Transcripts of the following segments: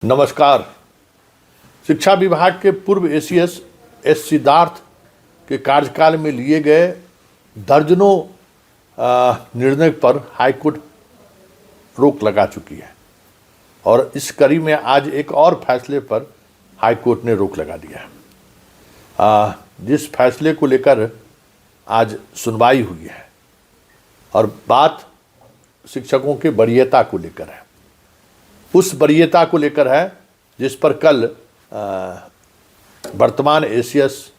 नमस्कार। शिक्षा विभाग के पूर्व एसीएस एस सिद्धार्थ के कार्यकाल में लिए गए दर्जनों निर्णय पर हाईकोर्ट रोक लगा चुकी है और इस कड़ी में आज एक और फैसले पर हाईकोर्ट ने रोक लगा दिया है। जिस फैसले को लेकर आज सुनवाई हुई है और बात शिक्षकों के वरीयता को लेकर है, उस वरीयता को लेकर है जिस पर कल वर्तमान एसीएस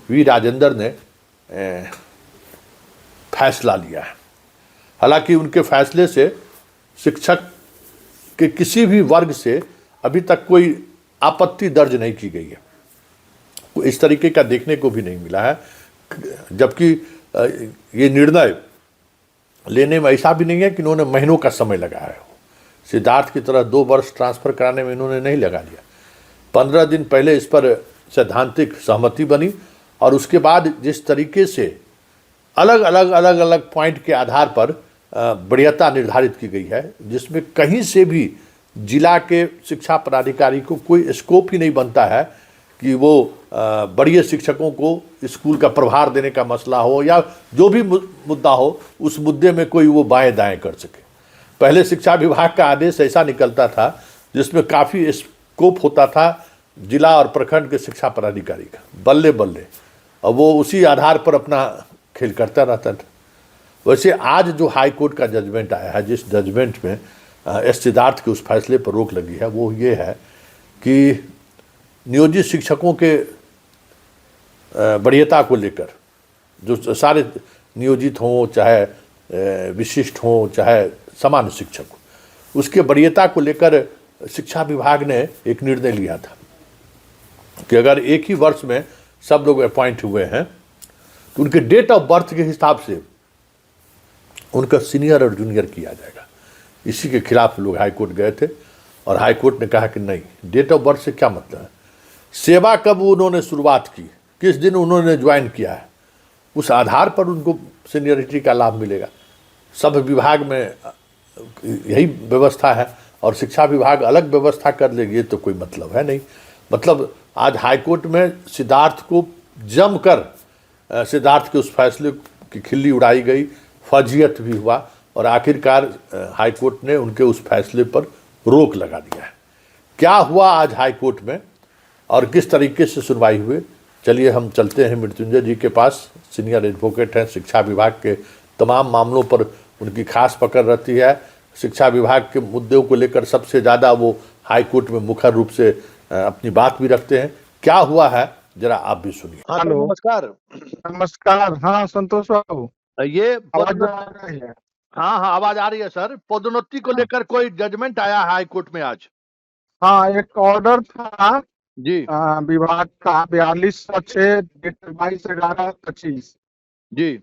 वी राजेंद्र ने फैसला लिया है। हालांकि उनके फैसले से शिक्षक के किसी भी वर्ग से अभी तक कोई आपत्ति दर्ज नहीं की गई है, इस तरीके का देखने को भी नहीं मिला है। जबकि ये निर्णय लेने में ऐसा भी नहीं है कि इन्होंने महीनों का समय लगाया है। सिद्धार्थ की तरह 2 वर्ष ट्रांसफ़र कराने में इन्होंने नहीं लगा लिया। 15 दिन पहले इस पर सैद्धांतिक सहमति बनी और उसके बाद जिस तरीके से अलग अलग पॉइंट के आधार पर वरीयता निर्धारित की गई है, जिसमें कहीं से भी जिला के शिक्षा पदाधिकारी को कोई स्कोप ही नहीं बनता है कि वो वरीय शिक्षकों को स्कूल का प्रभार देने का मसला हो या जो भी मुद्दा हो, उस मुद्दे में कोई वो बाएं दाएं कर सके। पहले शिक्षा विभाग का आदेश ऐसा निकलता था जिसमें काफ़ी स्कोप होता था जिला और प्रखंड के शिक्षा पदाधिकारी का, बल्ले बल्ले, और वो उसी आधार पर अपना खेल करता रहता था। वैसे आज जो हाई कोर्ट का जजमेंट आया है, जिस जजमेंट में एस सिद्धार्थ के उस फैसले पर रोक लगी है, वो ये है कि नियोजित शिक्षकों के वरीयता को लेकर, जो सारे नियोजित हों, चाहे विशिष्ट हों, चाहे सामान्य शिक्षक, उसके वरीयता को लेकर शिक्षा विभाग ने एक निर्णय लिया था कि अगर एक ही वर्ष में सब लोग अपॉइंट हुए हैं तो उनके डेट ऑफ बर्थ के हिसाब से उनका सीनियर और जूनियर किया जाएगा। इसी के खिलाफ लोग हाईकोर्ट गए थे और हाईकोर्ट ने कहा कि नहीं, डेट ऑफ बर्थ से क्या मतलब है, सेवा कब उन्होंने शुरुआत की, किस दिन उन्होंने ज्वाइन किया है, उस आधार पर उनको सीनियरिटी का लाभ मिलेगा। सब विभाग में यही व्यवस्था है और शिक्षा विभाग अलग व्यवस्था कर ले, ये तो कोई मतलब है नहीं। मतलब आज हाईकोर्ट में सिद्धार्थ को जमकर सिद्धार्थ के उस फैसले की खिल्ली उड़ाई गई, फर्जियत भी हुआ और आखिरकार हाईकोर्ट ने उनके उस फैसले पर रोक लगा दिया है। क्या हुआ आज हाईकोर्ट में और किस तरीके से सुनवाई हुई, चलिए हम चलते हैं मृत्युंजय जी के पास। सीनियर एडवोकेट हैं, शिक्षा विभाग के तमाम मामलों पर उनकी खास पकड़ रहती है। शिक्षा विभाग के मुद्दों को लेकर सबसे ज़्यादा वो हाई कोर्ट में मुखर रूप से अपनी बात भी रखते हैं। क्या हुआ है जरा आप भी सुनिए। हेलो, नमस्कार। नमस्कार। हाँ संतोष बाबू, ये आवाज आ रही है? हाँ आवाज आ रही है सर। पदोन्नति को लेकर कोई जजमेंट आया हाई कोर्ट में आज? हाँ, एक ऑर्डर था जी विभाग का 4206 22/11/25। जी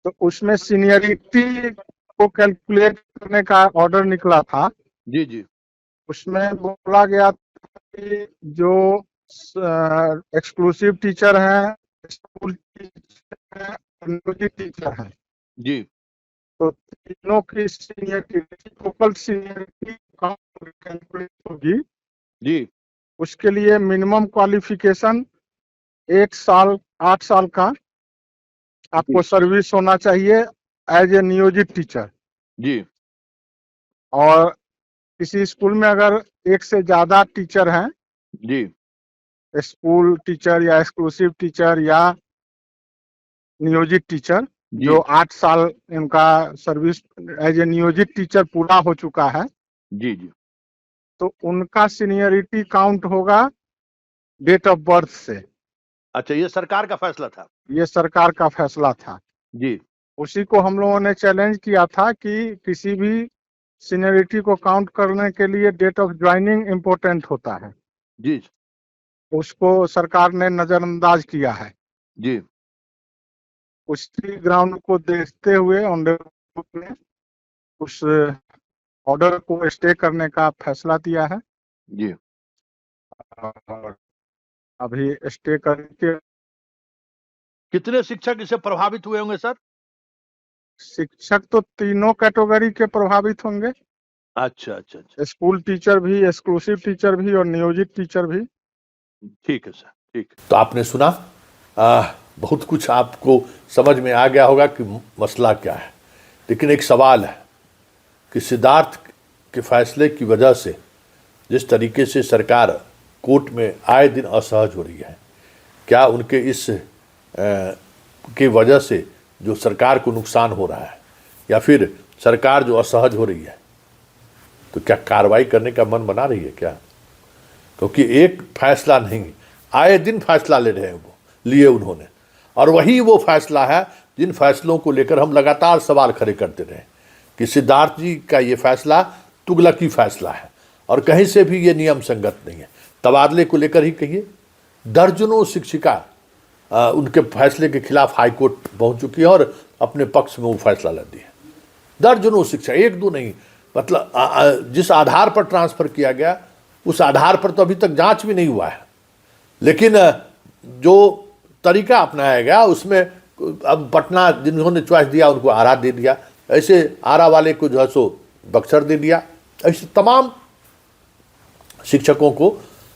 तो उसमें सीनियरिटी को कैलकुलेट करने का ऑर्डर निकला था। जी जी उसमें बोला गया था कि जो एक्सक्लूसिव टीचर हैं, स्कूल टीचर हैं, नियोजित टीचर हैं, जी तो तीनों की सीनियरिटी, टोटल सीनियरिटी कैलकुलेट होगी। जी उसके लिए मिनिमम क्वालिफिकेशन 1 साल 8 साल का आपको सर्विस होना चाहिए एज ए नियोजित टीचर। जी और किसी स्कूल में अगर एक से ज्यादा टीचर हैं, जी स्कूल टीचर या एक्सक्लूसिव टीचर या नियोजित टीचर, जो 8 साल इनका सर्विस एज ए नियोजित टीचर पूरा हो चुका है, जी जी तो उनका सीनियरिटी काउंट होगा डेट ऑफ बर्थ से। अच्छा, ये सरकार का फैसला था? ये सरकार का फैसला था जी उसी को हम लोगों ने चैलेंज किया था कि किसी भी सीनियरिटी को काउंट करने के लिए डेट ऑफ ज्वाइनिंग इम्पोर्टेंट होता है। जी उसको सरकार ने नजरअंदाज किया है। जी उसी ग्राउंड को देखते हुए ऑनरेबल ने उस ऑर्डर को स्टे करने का फैसला दिया है जी और अभी स्टे करके कितने शिक्षक इससे प्रभावित हुए होंगे सर? शिक्षक तो तीनों कैटेगरी के प्रभावित होंगे। अच्छा अच्छा अच्छा, स्कूल टीचर भी, एक्सक्लूसिव टीचर भी और नियोजित टीचर भी। ठीक है सर, ठीक है। तो आपने सुना, बहुत कुछ आपको समझ में आ गया होगा कि मसला क्या है, लेकिन एक सवाल है कि सिद्धार्थ के फैसले की वजह से जिस तरीके से सरकार कोर्ट में आए दिन असहज हो रही है, क्या उनके इस की वजह से जो सरकार को नुकसान हो रहा है, या फिर सरकार जो असहज हो रही है तो क्या कार्रवाई करने का मन बना रही है क्या? क्योंकि एक फैसला नहीं, आए दिन फैसला ले रहे हैं वो, लिए उन्होंने, और वही वो फैसला है जिन फैसलों को लेकर हम लगातार सवाल खड़े करते रहे कि सिद्धार्थ जी का ये फैसला तुगलकी फैसला है और कहीं से भी ये नियम संगत नहीं है। तबादले को लेकर ही कहिए, दर्जनों शिक्षिका उनके फैसले के खिलाफ हाईकोर्ट पहुंच चुकी है और अपने पक्ष में वो फैसला ले दिया। दर्जनों शिक्षा, एक दो नहीं, मतलब जिस आधार पर ट्रांसफर किया गया उस आधार पर तो अभी तक जांच भी नहीं हुआ है, लेकिन जो तरीका अपनाया गया उसमें अब पटना जिन्होंने चॉइस दिया उनको आरा दे दिया, ऐसे आरा वाले को जो है सो बक्सर दे दिया। ऐसे तमाम शिक्षकों को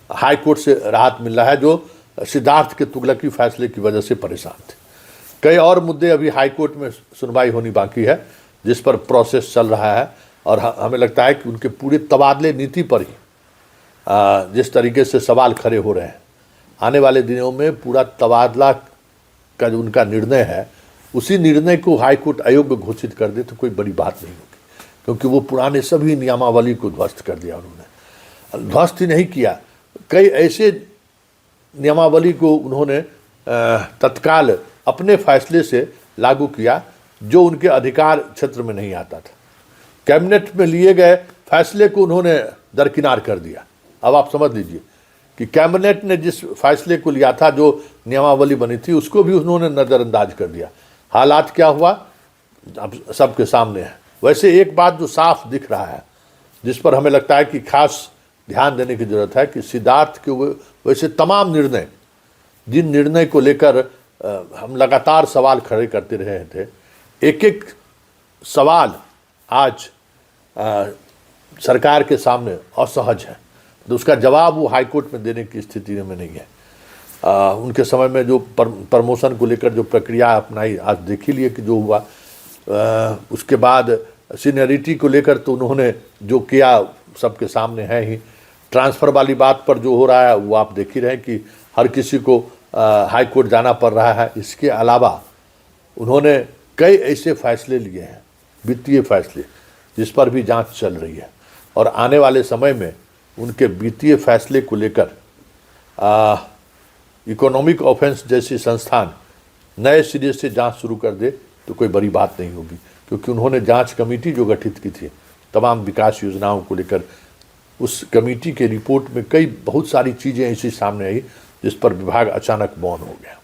हाई कोर्ट से राहत मिल रहा है जो सिद्धार्थ के तुगलकी फैसले की वजह से परेशान थे। कई और मुद्दे अभी हाई कोर्ट में सुनवाई होनी बाकी है जिस पर प्रोसेस चल रहा है, और हमें लगता है कि उनके पूरे तबादले नीति पर ही जिस तरीके से सवाल खड़े हो रहे हैं, आने वाले दिनों में पूरा तबादला का जो उनका निर्णय है उसी निर्णय को हाई कोर्ट अयोग्य घोषित कर दे तो कोई बड़ी बात नहीं होगी, क्योंकि वो पुराने सभी नियमावली को ध्वस्त कर दिया उन्होंने। ध्वस्त ही नहीं किया, कई ऐसे नियमावली को उन्होंने तत्काल अपने फैसले से लागू किया जो उनके अधिकार क्षेत्र में नहीं आता था। कैबिनेट में लिए गए फैसले को उन्होंने दरकिनार कर दिया। अब आप समझ लीजिए कि कैबिनेट ने जिस फैसले को लिया था, जो नियमावली बनी थी, उसको भी उन्होंने नज़रअंदाज कर दिया। हालात क्या हुआ अब सबके सामने है। वैसे एक बात जो साफ दिख रहा है, जिस पर हमें लगता है कि खास ध्यान देने की जरूरत है, कि सिद्धार्थ के वैसे तमाम निर्णय, जिन निर्णय को लेकर हम लगातार सवाल खड़े करते रहे थे, एक एक सवाल आज सरकार के सामने असहज है, तो उसका जवाब वो हाईकोर्ट में देने की स्थिति में नहीं है। उनके समय में जो प्रमोशन को लेकर जो प्रक्रिया अपनाई, आज देख ही लिए कि जो हुआ। उसके बाद सीनियरिटी को लेकर तो उन्होंने जो किया सबके सामने है ही। ट्रांसफ़र वाली बात पर जो हो रहा है वो आप देख ही रहे हैं कि हर किसी को हाई कोर्ट जाना पड़ रहा है। इसके अलावा उन्होंने कई ऐसे फैसले लिए हैं, वित्तीय फैसले, जिस पर भी जांच चल रही है, और आने वाले समय में उनके वित्तीय फैसले को लेकर इकोनॉमिक ऑफेंस जैसी संस्थान नए सिरे से जांच शुरू कर दे तो कोई बड़ी बात नहीं होगी, क्योंकि उन्होंने जांच कमेटी जो गठित की थी तमाम विकास योजनाओं को लेकर, उस कमेटी के रिपोर्ट में बहुत सारी चीज़ें ऐसी सामने आई जिस पर विभाग अचानक मौन हो गया।